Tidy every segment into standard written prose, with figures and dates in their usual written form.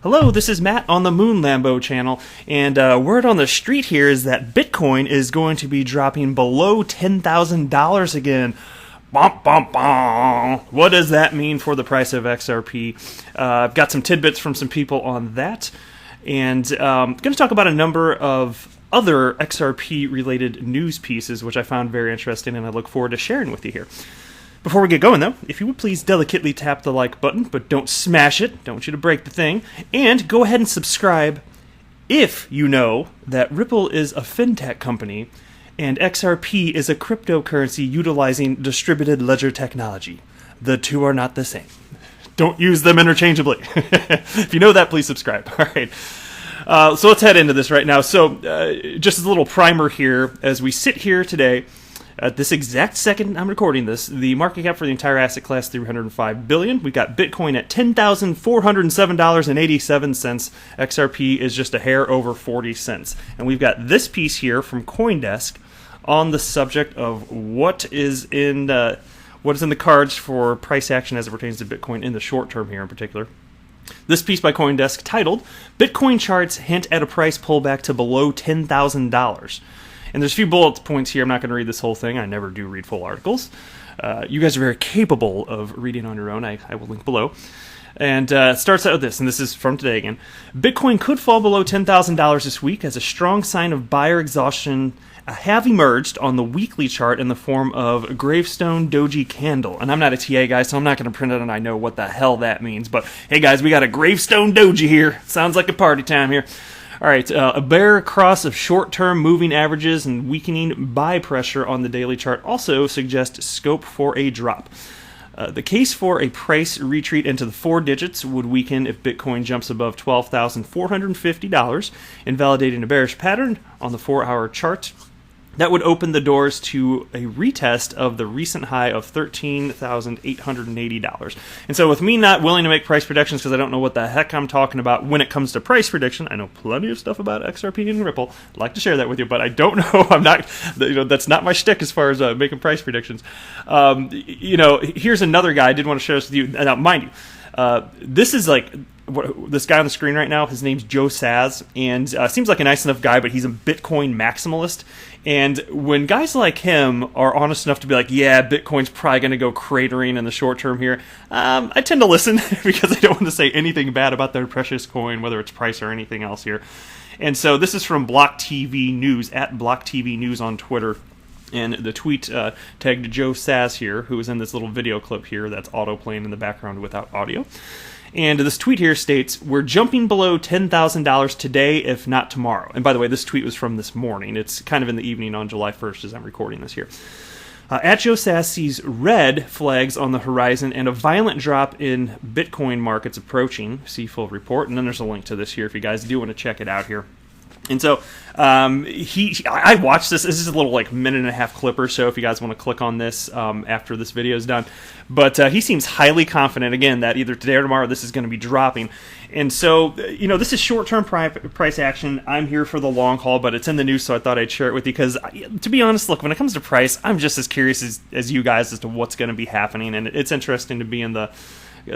Hello, this is Matt on the Moon Lambo channel, and word on the street here is that Bitcoin is going to be dropping below $10,000 again. Bum, bum, bum. What does that mean for the price of XRP? I've got some tidbits from some people on that, and I'm going to talk about a number of other XRP-related news pieces, which I found very interesting, and I look forward to sharing with you here. Before we get going, though, if you would please delicately tap the like button, but don't smash it. Don't want you to break the thing. And go ahead and subscribe if you know that Ripple is a fintech company and XRP is a cryptocurrency utilizing distributed ledger technology. The two are not the same. Don't use them interchangeably. If you know that, please subscribe. All right. So let's head into this right now. So just as a little primer here, as we sit here today, at this exact second I'm recording this, the market cap for the entire asset class, $305 billion. We got Bitcoin at $10,407.87. XRP is just a hair over 40 cents. And we've got this piece here from CoinDesk on the subject of what is in the cards for price action as it pertains to Bitcoin in the short term here in particular. This piece by CoinDesk titled, Bitcoin Charts Hint at a Price Pullback to Below $10,000. And there's a few bullet points here. I'm not going to read this whole thing. I never do read full articles. You guys are very capable of reading on your own. I will link below. And it starts out with this, and this is from today again. Bitcoin could fall below $10,000 this week as a strong sign of buyer exhaustion have emerged on the weekly chart in the form of gravestone doji candle. And I'm not a TA guy, so I'm not going to print it, and I know what the hell that means. But hey guys, we got a gravestone doji here. Sounds like a party time here. All right, a bear cross of short-term moving averages and weakening buy pressure on the daily chart also suggest scope for a drop. The case for a price retreat into the four digits would weaken if Bitcoin jumps above $12,450, invalidating a bearish pattern on the 4-hour chart. That would open the doors to a retest of the recent high of $13,880. And so with me not willing to make price predictions because I don't know what the heck I'm talking about when it comes to price prediction, I know plenty of stuff about XRP and Ripple. I'd like to share that with you, but I don't know. I'm not, that's not my shtick as far as making price predictions. Here's another guy I did want to share this with you. Now, mind you, this is like this guy on the screen right now. His name's Joe Saz, and seems like a nice enough guy, but he's a Bitcoin maximalist. And when guys like him are honest enough to be like, yeah, Bitcoin's probably going to go cratering in the short term here, I tend to listen because I don't want to say anything bad about their precious coin, whether it's price or anything else here. And so this is from Block TV News, at Block TV News on Twitter. And the tweet tagged Joe Saz here, who is in this little video clip here that's auto-playing in the background without audio. And this tweet here states, we're jumping below $10,000 today, if not tomorrow. And by the way, this tweet was from this morning. It's kind of in the evening on July 1st as I'm recording this here. At Joe Saz sees red flags on the horizon and a violent drop in Bitcoin markets approaching. See full report. And then there's a link to this here if you guys do want to check it out here. And so I watched this. This is a little like minute and a half clip or so if you guys want to click on this after this video is done. But he seems highly confident, again, that either today or tomorrow this is going to be dropping. And so, this is short-term price action. I'm here for the long haul, but it's in the news, so I thought I'd share it with you because, to be honest, look, when it comes to price, I'm just as curious as you guys as to what's going to be happening. And it's interesting to be in the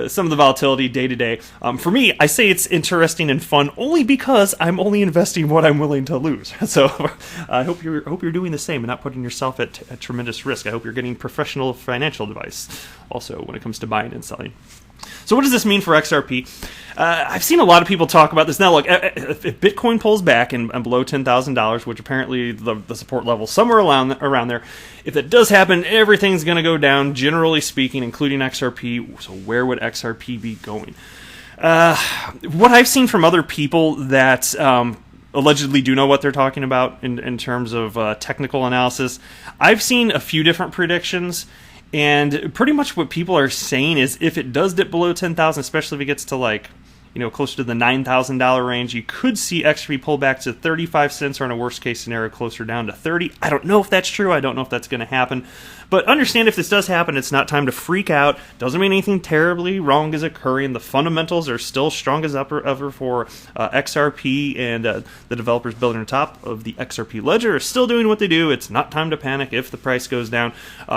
some of the volatility day to day. For me, I say it's interesting and fun only because I'm only investing what I'm willing to lose. So I hope you're doing the same and not putting yourself at tremendous risk. I hope you're getting professional financial advice also when it comes to buying and selling. So what does this mean for XRP? I've seen a lot of people talk about this. Now, look, if Bitcoin pulls back and below $10,000, which apparently the support level somewhere around there, if that does happen, everything's going to go down, generally speaking, including XRP. So where would XRP be going? What I've seen from other people that allegedly do know what they're talking about in terms of technical analysis, I've seen a few different predictions. And pretty much what people are saying is if it does dip below 10,000, especially if it gets to closer to the $9,000 range, you could see XRP pull back to 35 cents or in a worst case scenario closer down to 30. I don't know if that's true. I don't know if that's going to happen. But understand if this does happen, it's not time to freak out. Doesn't mean anything terribly wrong is occurring. The fundamentals are still strong as ever for XRP, and the developers building on top of the XRP ledger are still doing what they do. It's not time to panic if the price goes down.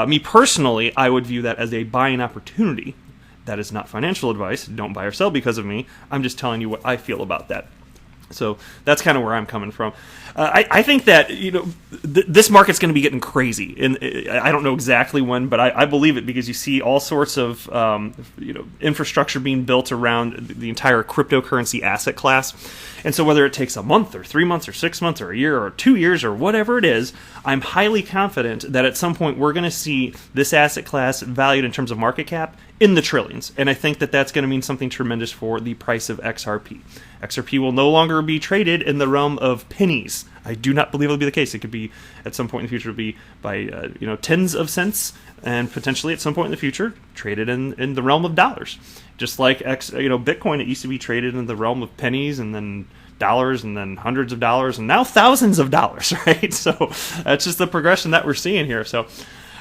Me personally, I would view that as a buying opportunity That is not financial advice. Don't buy or sell because of me. I'm just telling you what I feel about that. So that's kind of where I'm coming from. I think that this market's going to be getting crazy, and I don't know exactly when, but I believe it because you see all sorts of infrastructure being built around the entire cryptocurrency asset class. And so whether it takes a month or 3 months or 6 months or a year or 2 years or whatever it is, I'm highly confident that at some point we're going to see this asset class valued in terms of market cap in the trillions. And I think that that's going to mean something tremendous for the price of XRP. XRP will no longer be traded in the realm of pennies. I do not believe it'll be the case. It could be, at some point in the future, be by tens of cents, and potentially at some point in the future traded in the realm of dollars. Just like Bitcoin, it used to be traded in the realm of pennies, and then dollars, and then hundreds of dollars, and now thousands of dollars, right? So that's just the progression that we're seeing here. So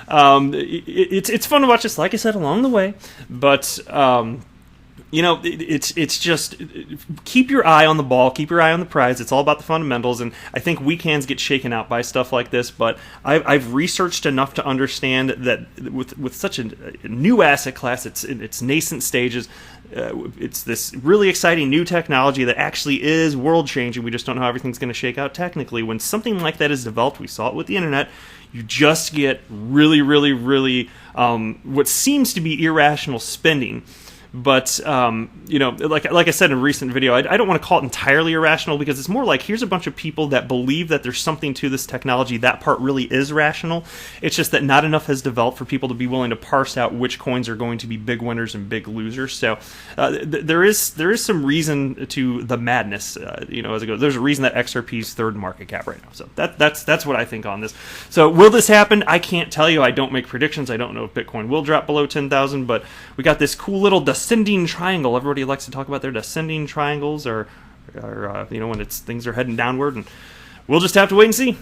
it's fun to watch this, like I said, along the way, but it's just keep your eye on the ball, keep your eye on the prize. It's all about the fundamentals, and I think weak hands get shaken out by stuff like this. But I've researched enough to understand that with such a new asset class, it's in its nascent stages. It's this really exciting new technology that actually is world changing. We just don't know how everything's going to shake out technically. When something like that is developed, we saw it with the internet. You just get really, really, really what seems to be irrational spending. But, like I said in a recent video, I don't want to call it entirely irrational, because it's more like here's a bunch of people that believe that there's something to this technology. That part really is rational. It's just that not enough has developed for people to be willing to parse out which coins are going to be big winners and big losers. So there is some reason to the madness, as it goes. There's a reason that XRP's third market cap right now. So that's what I think on this. So will this happen? I can't tell you. I don't make predictions. I don't know if Bitcoin will drop below 10,000, but we got this cool little descending triangle. Everybody likes to talk about their descending triangles, or when things are heading downward, and we'll just have to wait and see.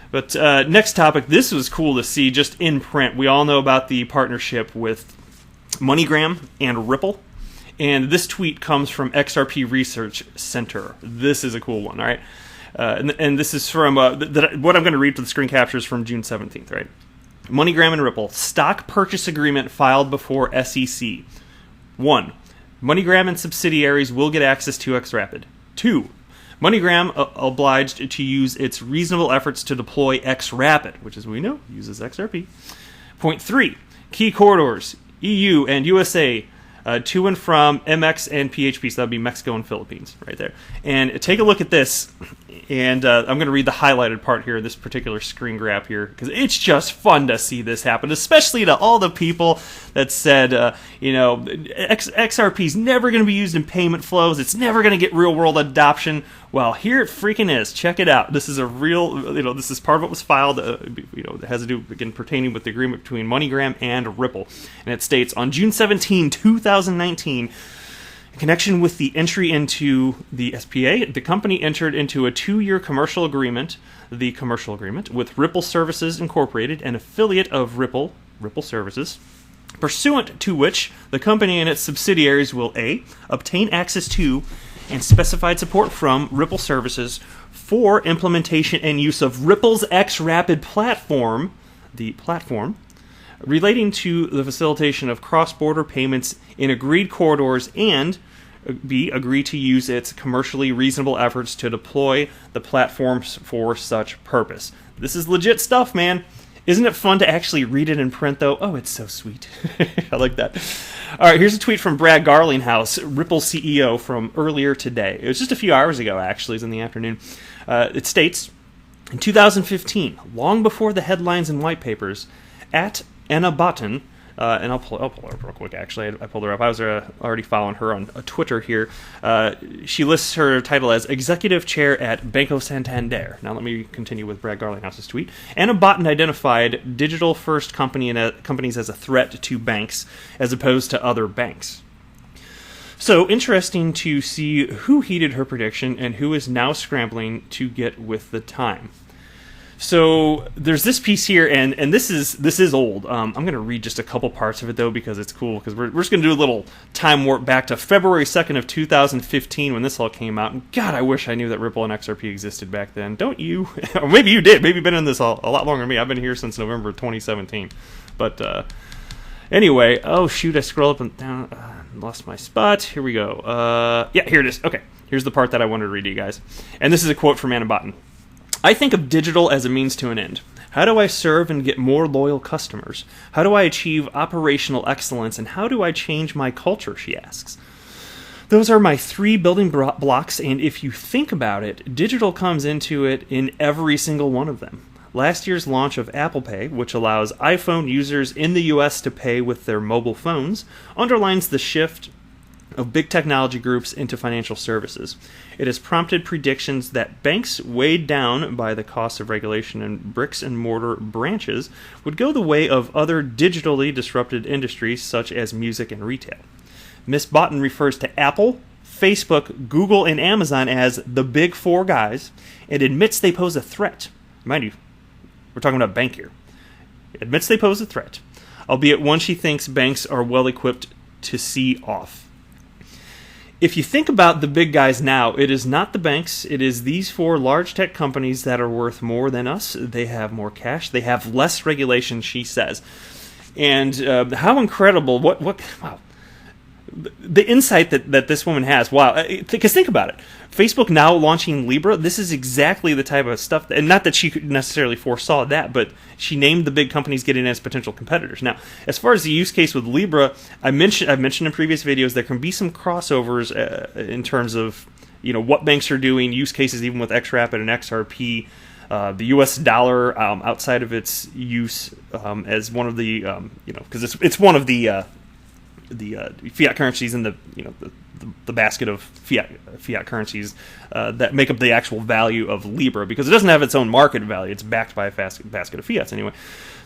But next topic, this was cool to see just in print. We all know about the partnership with MoneyGram and Ripple, and this tweet comes from XRP Research Center. This is a cool one, all right? And this is from what I'm going to read for the screen captures from June 17th, right? MoneyGram and Ripple, stock purchase agreement filed before SEC. 1. MoneyGram and subsidiaries will get access to XRapid. 2. MoneyGram obliged to use its reasonable efforts to deploy XRapid, which, as we know, uses XRP. Point 3. Key corridors, EU and USA, to and from MX and PHP, so that would be Mexico and Philippines, right there. And take a look at this, and I'm going to read the highlighted part here, this particular screen grab here, because it's just fun to see this happen, especially to all the people that said, XRP's never going to be used in payment flows, it's never going to get real-world adoption. Well, here it freaking is. Check it out. This is a real, this is part of what was filed, it has to do, again, pertaining with the agreement between MoneyGram and Ripple. And it states, on June 17, 2019, in connection with the entry into the SPA, the company entered into a 2-year commercial agreement, with Ripple Services Incorporated, an affiliate of Ripple Services, pursuant to which the company and its subsidiaries will A, obtain access to and specified support from Ripple Services for implementation and use of Ripple's XRapid platform, relating to the facilitation of cross-border payments in agreed corridors, and B, agree to use its commercially reasonable efforts to deploy the platforms for such purpose. This is legit stuff, man. Isn't it fun to actually read it in print, though? Oh, it's so sweet. I like that. All right, here's a tweet from Brad Garlinghouse, Ripple CEO, from earlier today. It was just a few hours ago, actually. It was in the afternoon. It states, in 2015, long before the headlines and white papers, at Anna Botten, and I'll pull her up real quick, actually. I pulled her up. I was already following her on Twitter here. She lists her title as Executive Chair at Banco Santander. Now let me continue with Brad Garlinghouse's tweet. Anna Botten identified digital-first companies as a threat to banks as opposed to other banks. So, interesting to see who heeded her prediction and who is now scrambling to get with the time. So there's this piece here, and this is old. I'm going to read just a couple parts of it, though, because it's cool, because we're just going to do a little time warp back to February 2nd of 2015 when this all came out. And God, I wish I knew that Ripple and XRP existed back then. Don't you? Or maybe you did. Maybe you've been in this a lot longer than me. I've been here since November 2017. But Anyway, oh shoot, I scrolled up and down, lost my spot. Here we go. Yeah, here it is. Okay, here's the part that I wanted to read to you guys. And this is a quote from Anna Botten. I think of digital as a means to an end. How do I serve and get more loyal customers? How do I achieve operational excellence? And how do I change my culture, she asks. Those are my 3 building blocks, and if you think about it, digital comes into it in every single one of them. Last year's launch of Apple Pay, which allows iPhone users in the US to pay with their mobile phones, underlines the shift of big technology groups into financial services. It has prompted predictions that banks, weighed down by the cost of regulation and bricks and mortar branches, would go the way of other digitally disrupted industries such as music and retail. Ms. Botten refers to Apple, Facebook, Google, and Amazon as the big 4 guys and admits they pose a threat. Mind you, we're talking about a bank here. Admits they pose a threat, albeit one she thinks banks are well equipped to see off. If you think about the big guys now, it is not the banks, it is these 4 large tech companies that are worth more than us. They have more cash, they have less regulation, she says. And how incredible, wow. The insight that this woman has, wow, because think about it. Facebook now launching Libra, this is exactly the type of stuff, and not that she necessarily foresaw that, but she named the big companies getting as potential competitors. Now, as far as the use case with Libra, I've mentioned in previous videos, there can be some crossovers in terms of, what banks are doing, use cases even with XRP and XRP, the U.S. dollar outside of its use as one of the, because it's one of the fiat currencies in the basket of fiat currencies that make up the actual value of Libra, because it doesn't have its own market value. It's backed by a basket of fiats anyway.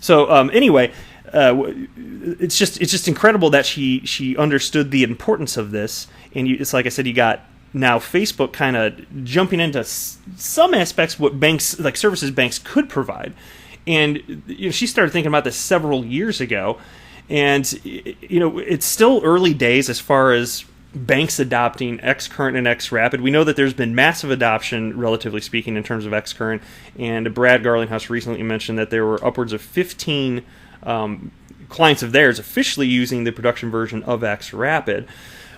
So it's just incredible that she understood the importance of this. And it's like I said, you got now Facebook kind of jumping into some aspects what banks, like services banks, could provide. And she started thinking about this several years ago. And, it's still early days as far as banks adopting Xcurrent and Xrapid. We know that there's been massive adoption, relatively speaking, in terms of Xcurrent. And Brad Garlinghouse recently mentioned that there were upwards of 15 clients of theirs officially using the production version of Xrapid.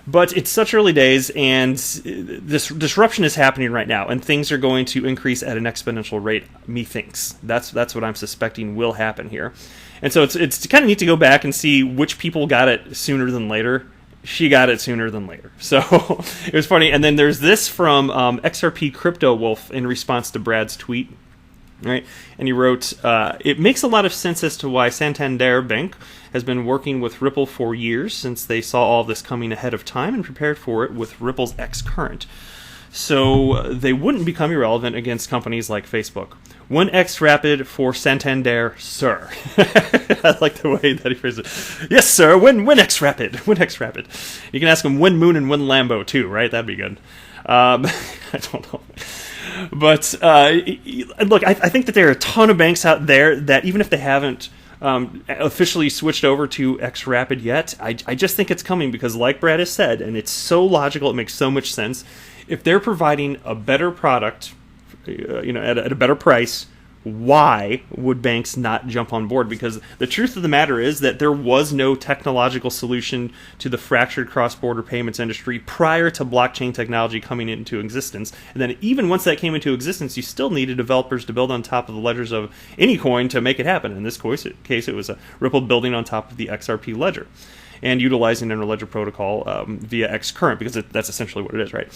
But it's such early days, and this disruption is happening right now, and things are going to increase at an exponential rate, methinks. That's what I'm suspecting will happen here. And so it's kind of neat to go back and see which people got it sooner than later. She got it sooner than later. So it was funny. And then there's this from XRP Crypto Wolf in response to Brad's tweet. Right? And he wrote, it makes a lot of sense as to why Santander Bank has been working with Ripple for years, since they saw all this coming ahead of time and prepared for it with Ripple's Xcurrent. So they wouldn't become irrelevant against companies like Facebook. One Xrapid for Santander, sir. I like the way that he phrased it. Yes, sir. Win Xrapid. Win Xrapid. You can ask him win Moon and win Lambo too, right? That'd be good. I don't know. But look, I think that there are a ton of banks out there that, even if they haven't officially switched over to Xrapid yet, I just think it's coming, because like Brad has said, and it's so logical, it makes so much sense. If they're providing a better product, at a better price, why would banks not jump on board? Because the truth of the matter is that there was no technological solution to the fractured cross-border payments industry prior to blockchain technology coming into existence. And then even once that came into existence, you still needed developers to build on top of the ledgers of any coin to make it happen. In this case, it was a Ripple building on top of the XRP ledger and utilizing interledger protocol via Xcurrent, because that's essentially what it is, right?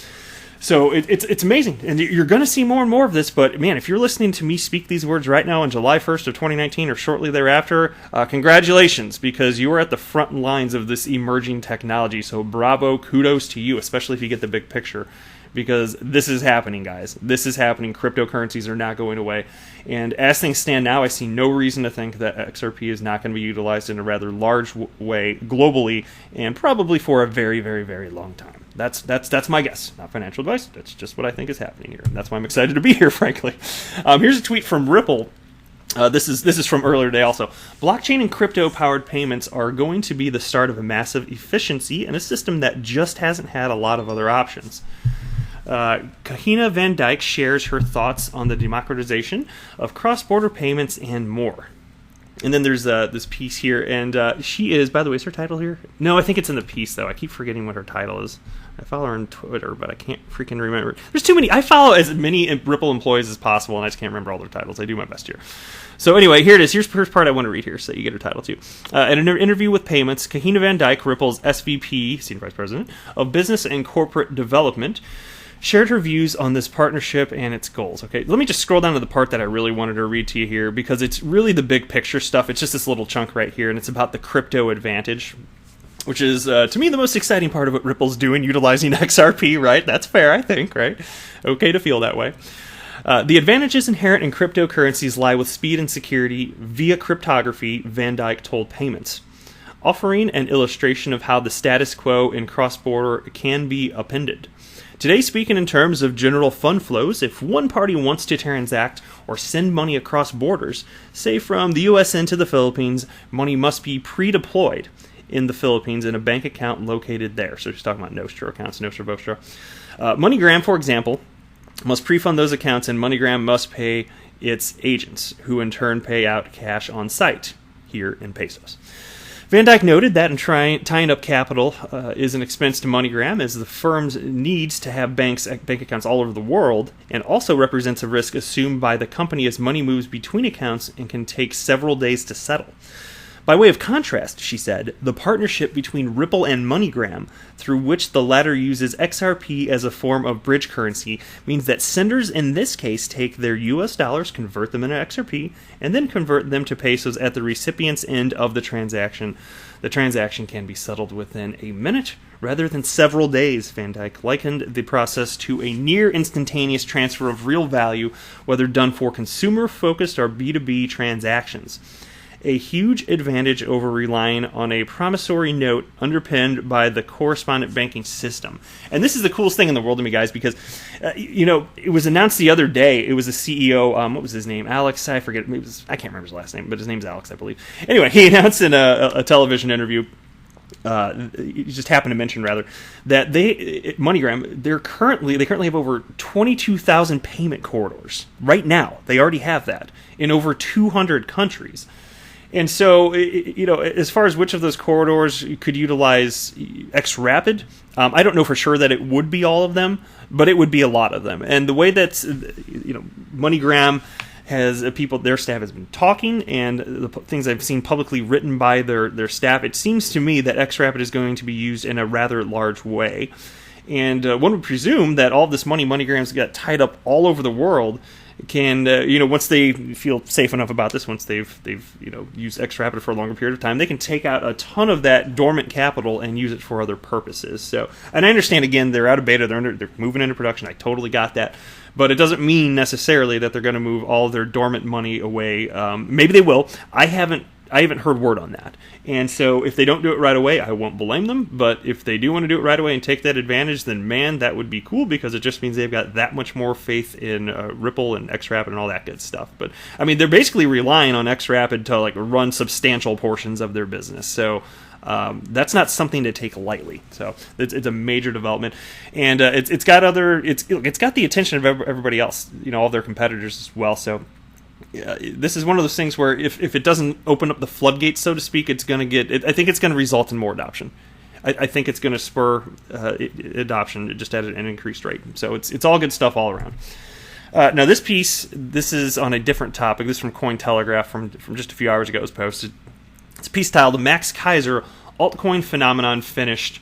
So it's amazing, and you're going to see more and more of this, but man, if you're listening to me speak these words right now on July 1st of 2019 or shortly thereafter, congratulations, because you are at the front lines of this emerging technology, so bravo, kudos to you, especially if you get the big picture, because this is happening, guys. This is happening. Cryptocurrencies are not going away, and as things stand now, I see no reason to think that XRP is not going to be utilized in a rather large way globally, and probably for a very, very, very long time. That's my guess, not financial advice. That's just what I think is happening here, and that's why I'm excited to be here, frankly. Here's a tweet from Ripple. This is from earlier today also. Blockchain and crypto-powered payments are going to be the start of a massive efficiency in a system that just hasn't had a lot of other options. Kahina Van Dyke shares her thoughts on the democratization of cross-border payments and more. And then there's this piece here, and she is, by the way, is her title here? No, I think it's in the piece, though. I keep forgetting what her title is. I follow her on Twitter, but I can't freaking remember. There's too many. I follow as many Ripple employees as possible, and I just can't remember all their titles. I do my best here. So anyway, here it is. Here's the first part I want to read here, so you get her title too. In an interview with Payments, Kahina Van Dyke, Ripple's SVP, Senior Vice President, of Business and Corporate Development, shared her views on this partnership and its goals. Okay, let me just scroll down to the part that I really wanted to read to you here, because it's really the big picture stuff. It's just this little chunk right here, and it's about the crypto advantage, which is, to me, the most exciting part of what Ripple's doing, utilizing XRP, right? That's fair, I think, right? Okay to feel that way. The advantages inherent in cryptocurrencies lie with speed and security via cryptography, Van Dyke told Payments, offering an illustration of how the status quo in cross-border can be upended. Today, speaking in terms of general fund flows, if one party wants to transact or send money across borders, say from the U.S. into the Philippines, money must be pre-deployed in the Philippines in a bank account located there. So she's talking about Nostro accounts, Nostro Vostro. MoneyGram, for example, must pre-fund those accounts, and MoneyGram must pay its agents, who in turn pay out cash on site, here in pesos. Van Dyke noted that in tying up capital is an expense to MoneyGram, as the firm needs to have bank accounts all over the world, and also represents a risk assumed by the company as money moves between accounts and can take several days to settle. By way of contrast, she said, the partnership between Ripple and MoneyGram, through which the latter uses XRP as a form of bridge currency, means that senders in this case take their US dollars, convert them into XRP, and then convert them to pesos at the recipient's end of the transaction. The transaction can be settled within a minute rather than several days. Van Dyke likened the process to a near instantaneous transfer of real value, whether done for consumer-focused or B2B transactions. A huge advantage over relying on a promissory note underpinned by the correspondent banking system. And this is the coolest thing in the world to me, guys, because, it was announced the other day. It was a CEO, what was his name? Alex, I forget. I can't remember his last name, but his name's Alex, I believe. Anyway, he announced in a television interview, he just happened to mention, rather, that MoneyGram, they currently have over 22,000 payment corridors. Right now, they already have that in over 200 countries. And so, as far as which of those corridors could utilize XRapid, I don't know for sure that it would be all of them, but it would be a lot of them. And the way that, MoneyGram has their staff has been talking, and the things I've seen publicly written by their staff, it seems to me that XRapid is going to be used in a rather large way. And one would presume that all of this money MoneyGram's got tied up all over the world can, once they feel safe enough about this, once they've used XRapid for a longer period of time, they can take out a ton of that dormant capital and use it for other purposes. So, and I understand, again, they're out of beta, they're moving into production. I totally got that. But it doesn't mean necessarily that they're going to move all their dormant money away. Maybe they will. I haven't heard word on that. And so if they don't do it right away, I won't blame them. But if they do want to do it right away and take that advantage, then man, that would be cool, because it just means they've got that much more faith in Ripple and XRapid and all that good stuff. But I mean, they're basically relying on XRapid to run substantial portions of their business. So that's not something to take lightly. So it's a major development, and it's got the attention of everybody else, all their competitors as well. So this is one of those things where if it doesn't open up the floodgates, so to speak, I think it's going to result in more adoption. I think it's going to spur adoption just at an increased rate. So it's all good stuff all around. Now this is on a different topic. This is from Cointelegraph from just a few hours ago. It was posted. It's a piece titled "The Max Keiser Altcoin Phenomenon Finished.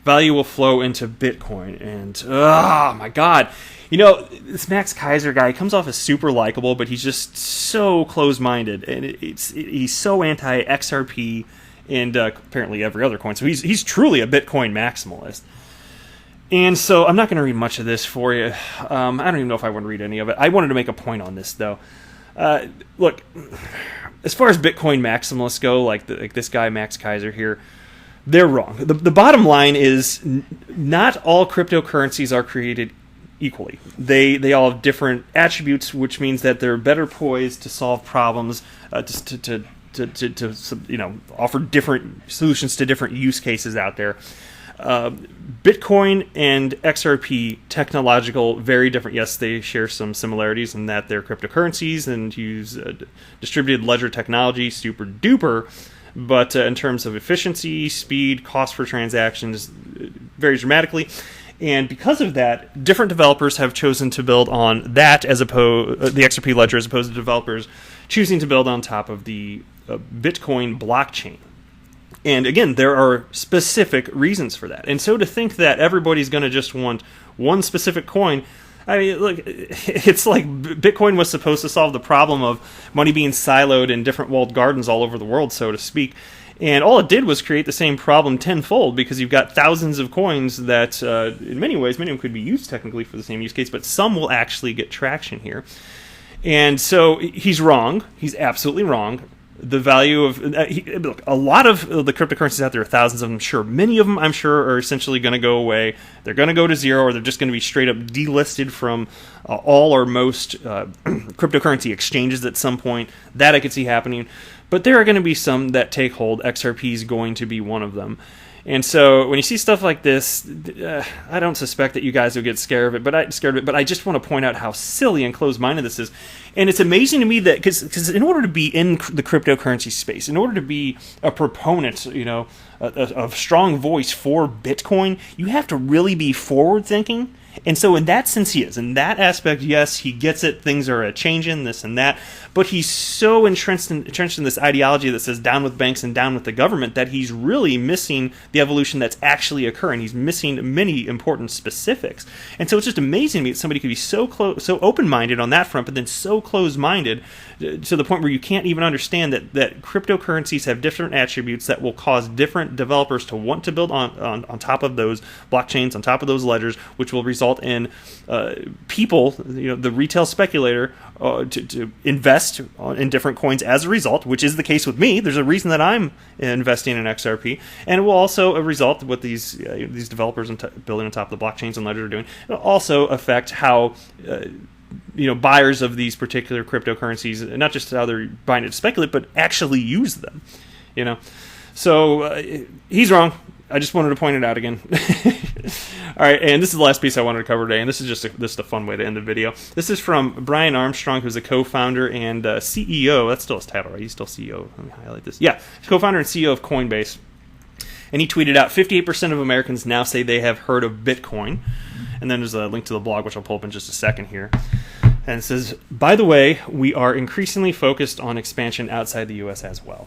Value will flow into Bitcoin." And oh my God. This Max Keiser guy comes off as super likable, but he's just so close-minded, and he's so anti-XRP and apparently every other coin. So he's truly a Bitcoin maximalist. And so I'm not going to read much of this for you. I don't even know if I want to read any of it. I wanted to make a point on this, though. Look, as far as Bitcoin maximalists go, like this guy Max Keiser here, they're wrong. The bottom line is not all cryptocurrencies are created equally. They all have different attributes, which means that they're better poised to solve problems, to offer different solutions to different use cases out there. Bitcoin and XRP, technological, very different. Yes, they share some similarities in that they're cryptocurrencies and use distributed ledger technology, super duper. But in terms of efficiency, speed, cost per transactions, varies dramatically. And because of that, different developers have chosen to build on that as opposed the XRP ledger, as opposed to developers choosing to build on top of the Bitcoin blockchain. And again, there are specific reasons for that. And so to think that everybody's going to just want one specific coin, I mean, look, it's like Bitcoin was supposed to solve the problem of money being siloed in different walled gardens all over the world, so to speak. And all it did was create the same problem tenfold, because you've got thousands of coins that, in many ways, many of them could be used technically for the same use case, but some will actually get traction here. And so he's wrong. He's absolutely wrong. The value of look, a lot of the cryptocurrencies out there, thousands of them, sure. Many of them, I'm sure, are essentially going to go away. They're going to go to zero, or they're just going to be straight up delisted from all or most cryptocurrency exchanges at some point. That I could see happening. But there are going to be some that take hold. XRP is going to be one of them. And so when you see stuff like this, I don't suspect that you guys will get scared of it, but I just want to point out how silly and closed-minded this is. And it's amazing to me that, because in order to be in the cryptocurrency space, in order to be a proponent, a strong voice for Bitcoin, you have to really be forward-thinking. And so in that sense, he is. In that aspect, yes, he gets it. Things are changing, this and that. But he's so entrenched in this ideology that says down with banks and down with the government that he's really missing the evolution that's actually occurring. He's missing many important specifics. And so it's just amazing to me that somebody could be so open-minded on that front, but then so closed-minded to the point where you can't even understand that cryptocurrencies have different attributes that will cause different developers to want to build on top of those blockchains, on top of those ledgers, which will result in people, the retail speculator, to invest in different coins as a result, which is the case with me. There's a reason that I'm investing in XRP, and it will also result what these developers building on top of the blockchains and ledgers are doing. It'll also affect how buyers of these particular cryptocurrencies, not just how they're buying it to speculate, but actually use them. So he's wrong. I just wanted to point it out again. All right, and this is the last piece I wanted to cover today, and this is just a fun way to end the video. This is from Brian Armstrong, who's a co-founder and CEO. That's still his title, right? He's still CEO. Let me highlight this. Yeah, co-founder and CEO of Coinbase. And he tweeted out, 58% of Americans now say they have heard of Bitcoin. And then there's a link to the blog, which I'll pull up in just a second here. And it says, by the way, we are increasingly focused on expansion outside the U.S. as well.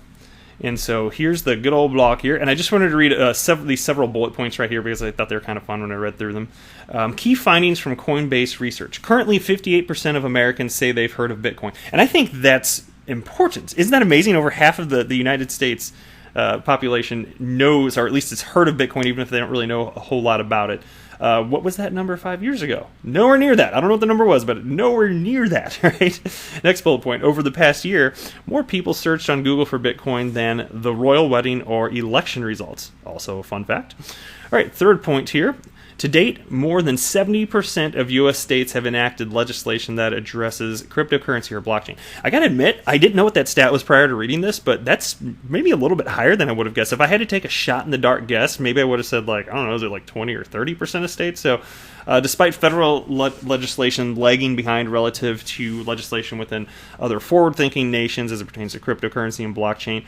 And so here's the good old block here. And I just wanted to read these several bullet points right here because I thought they were kind of fun when I read through them. Key findings from Coinbase research. Currently, 58% of Americans say they've heard of Bitcoin. And I think that's important. Isn't that amazing? Over half of the United States population knows, or at least has heard of Bitcoin, even if they don't really know a whole lot about it. What was that number 5 years ago? Nowhere near that. I don't know what the number was, but nowhere near that, right? Next bullet point. Over the past year, more people searched on Google for Bitcoin than the royal wedding or election results. Also a fun fact. All right, third point here. To date, more than 70% of U.S. states have enacted legislation that addresses cryptocurrency or blockchain. I got to admit, I didn't know what that stat was prior to reading this, but that's maybe a little bit higher than I would have guessed. If I had to take a shot in the dark guess, maybe I would have said, is it like 20 or 30% of states? So despite federal legislation lagging behind relative to legislation within other forward-thinking nations as it pertains to cryptocurrency and blockchain,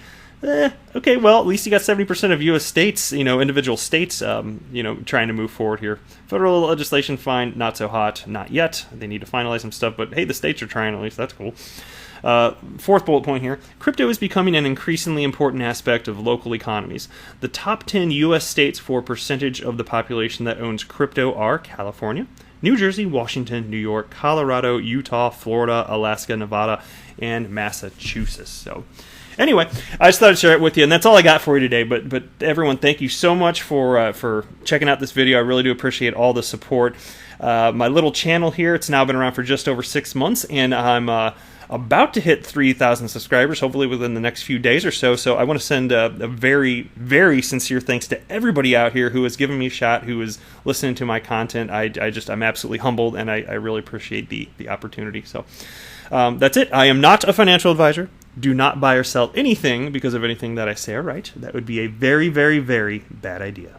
okay, well, at least you got 70% of U.S. states, individual states, trying to move forward here. Federal legislation, fine, not so hot, not yet. They need to finalize some stuff, but hey, the states are trying at least. That's cool. Fourth bullet point here. Crypto is becoming an increasingly important aspect of local economies. The top 10 U.S. states for percentage of the population that owns crypto are California, New Jersey, Washington, New York, Colorado, Utah, Florida, Alaska, Nevada, and Massachusetts. So anyway, I just thought I'd share it with you, and that's all I got for you today. But everyone, thank you so much for checking out this video. I really do appreciate all the support. My little channel here, it's now been around for just over 6 months, and I'm about to hit 3,000 subscribers, hopefully within the next few days or so. So I want to send a very, very sincere thanks to everybody out here who has given me a shot, who is listening to my content. I'm absolutely humbled, and I really appreciate the opportunity. So that's it. I am not a financial advisor. Do not buy or sell anything because of anything that I say or write. That would be a very, very, very bad idea.